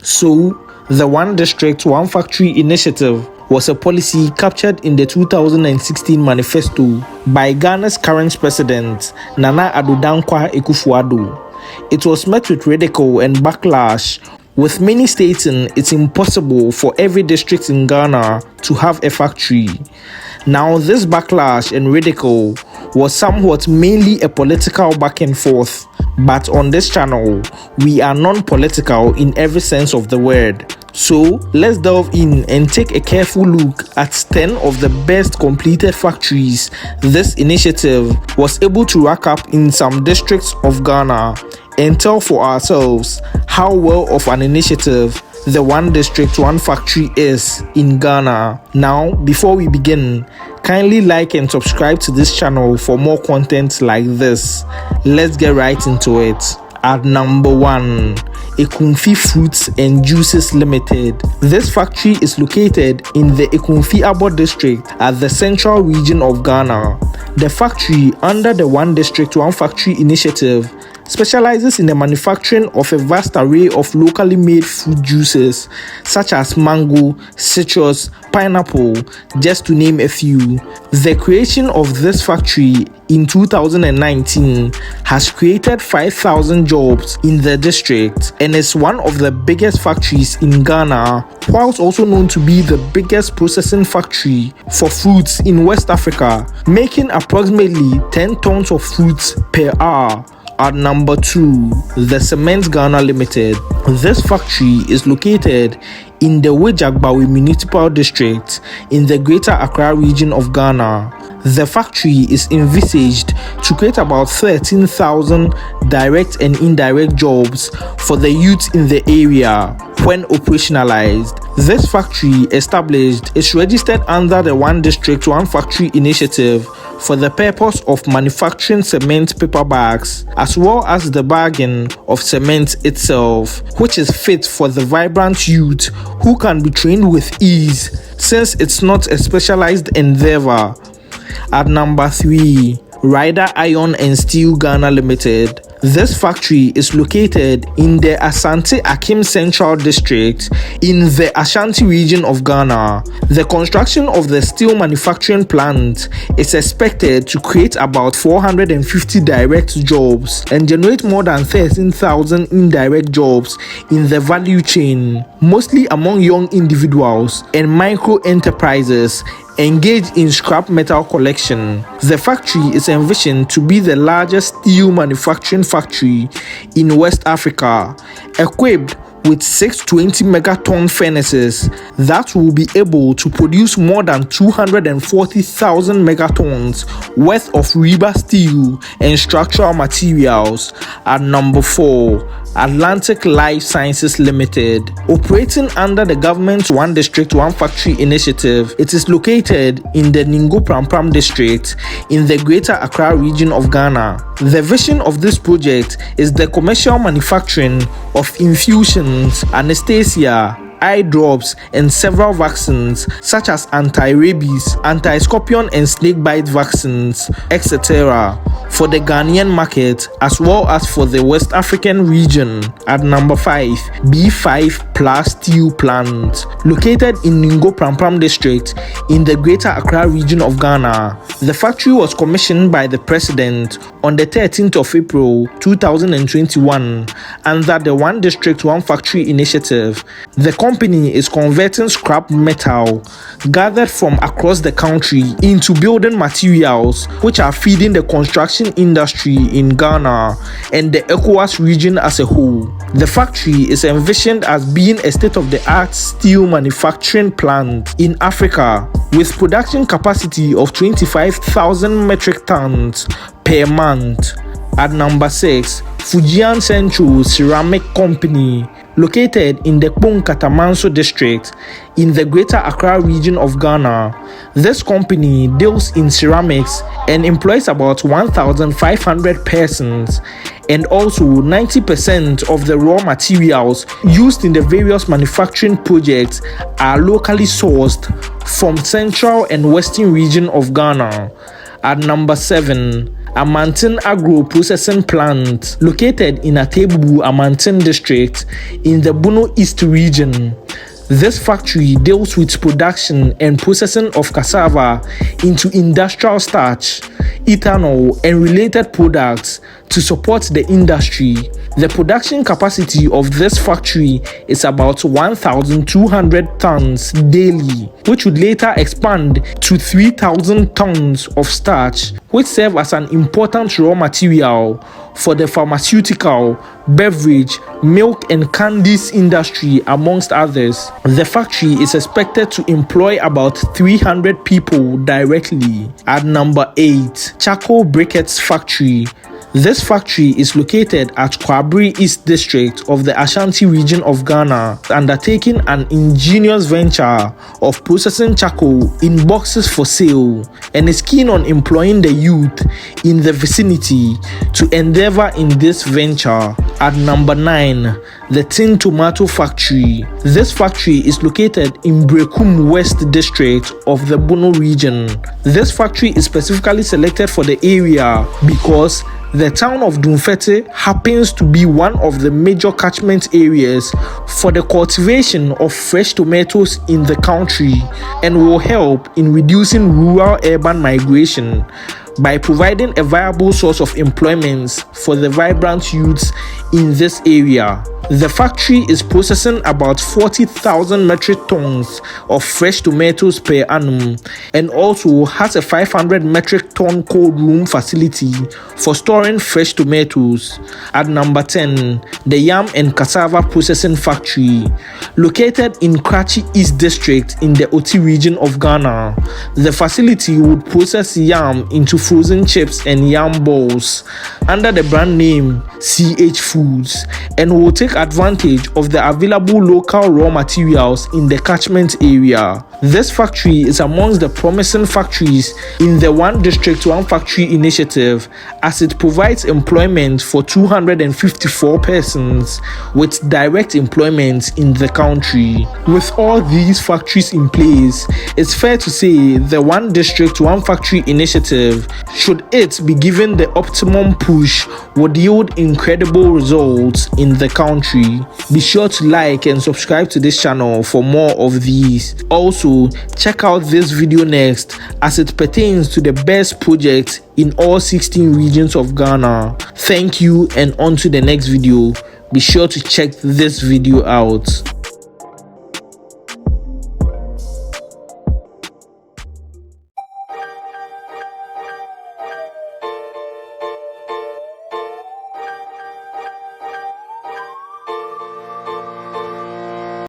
So, the One District, One Factory initiative was a policy captured in the 2016 manifesto by Ghana's current president, Nana Addo Dankwa Akufo-Addo. It was met with ridicule and backlash, with many stating it's impossible for every district in Ghana to have a factory. Now, this backlash and ridicule was somewhat mainly a political back and forth, but on this channel, we are non-political in every sense of the word. So, let's delve in and take a careful look at 10 of the best completed factories this initiative was able to rack up in some districts of Ghana, and tell for ourselves how well of an initiative the One District, One Factory is in Ghana. Now, before we begin, kindly like and subscribe to this channel for more content like this. Let's get right into it. At number 1, EKUMFI Fruits and Juices Limited. This factory is located in the EKUMFI district at the central region of Ghana. The factory, under the One District, One Factory initiative, specializes in the manufacturing of a vast array of locally made fruit juices such as mango, citrus, pineapple, just to name a few. The creation of this factory in 2019 has created 5,000 jobs in the district and is one of the biggest factories in Ghana, whilst also known to be the biggest processing factory for fruits in West Africa, making approximately 10 tons of fruits per hour. At number 2, the Cement Ghana Limited. This factory is located in the Wejagbawe Municipal District in the Greater Accra region of Ghana. The factory is envisaged to create about 13,000 direct and indirect jobs for the youth in the area when operationalized. This factory established is registered under the One District, One Factory initiative for the purpose of manufacturing cement paper bags as well as the bagging of cement itself, which is fit for the vibrant youth who can be trained with ease since it's not a specialized endeavor. At number 3, Ryder Iron and Steel Ghana Limited. This factory is located in the Asante Akim Central District in the Ashanti region of Ghana. The construction of the steel manufacturing plant is expected to create about 450 direct jobs and generate more than 13,000 indirect jobs in the value chain, mostly among young individuals and micro enterprises engaged in scrap metal collection. The factory is envisioned to be the largest steel manufacturing factory in West Africa, equipped with 620 megaton furnaces that will be able to produce more than 240,000 megatons worth of rebar steel and structural materials. At number 4, Atlantic Life Sciences Limited. Operating under the government's One District, One Factory initiative, it is located in the Ningo Prampram district in the Greater Accra region of Ghana. The vision of this project is the commercial manufacturing of infusions, anesthesia, eye drops, and several vaccines such as anti-rabies, anti-scorpion and snake bite vaccines, etc. for the Ghanaian market as well as for the West African region. At number 5, B5 Plus Steel Plant. Located in Ningo Prampram district in the Greater Accra region of Ghana. The factory was commissioned by the President on the 13th of April 2021 under the One District, One Factory initiative. The company is converting scrap metal gathered from across the country into building materials which are feeding the construction industry in Ghana and the ECOWAS region as a whole. The factory is envisioned as being a state-of-the-art steel manufacturing plant in Africa with production capacity of 25,000 metric tons per month. At number 6, FUJIAN SENTUO Ceramic Company. Located in the Katamanso district in the Greater Accra region of Ghana. This company deals in ceramics and employs about 1,500 persons, and also 90% of the raw materials used in the various manufacturing projects are locally sourced from central and western region of Ghana. At number 7, Amantin Agro Processing Plant, located in Atebubu Amantin District in the Bono East region. This factory deals with production and processing of cassava into industrial starch, ethanol, and related products to support the industry. The production capacity of this factory is about 1,200 tons daily, which would later expand to 3,000 tons of starch, which serve as an important raw material for the pharmaceutical, beverage, milk, and candies industry, amongst others. The factory is expected to employ about 300 people directly. At number 8, Charcoal Briquettes Factory. This factory is located at Kwabri East District of the Ashanti region of Ghana, undertaking an ingenious venture of processing charcoal in boxes for sale, and is keen on employing the youth in the vicinity to endeavor in this venture. At number 9, the Tin Tomato Factory. This factory is located in BRIQUETTES West District of the Bono region. This factory is specifically selected for the area because the town of Dumfete happens to be one of the major catchment areas for the cultivation of fresh tomatoes in the country, and will help in reducing rural-urban migration by providing a viable source of employment for the vibrant youths in this area. The factory is processing about 40,000 metric tons of fresh tomatoes per annum, and also has a 500 metric ton cold room facility for storing fresh tomatoes. At number 10, the Yam and Cassava Processing Factory, located in Krachi East District in the Oti region of Ghana. The facility would process yam into frozen chips and yam balls under the brand name CH Foods, and will take advantage of the available local raw materials in the catchment area. This factory is amongst the promising factories in the 1District 1Factory initiative, as it provides employment for 254 persons with direct employment in the country. With all these factories in place, it's fair to say the 1District 1Factory initiative, should it be given the optimum push, would yield incredible results in the country. Be sure to like and subscribe to this channel for more of these. Also, check out this video next, as it pertains to the best projects in all 16 regions of Ghana. Thank you, and on to the next video. Be sure to check this video out.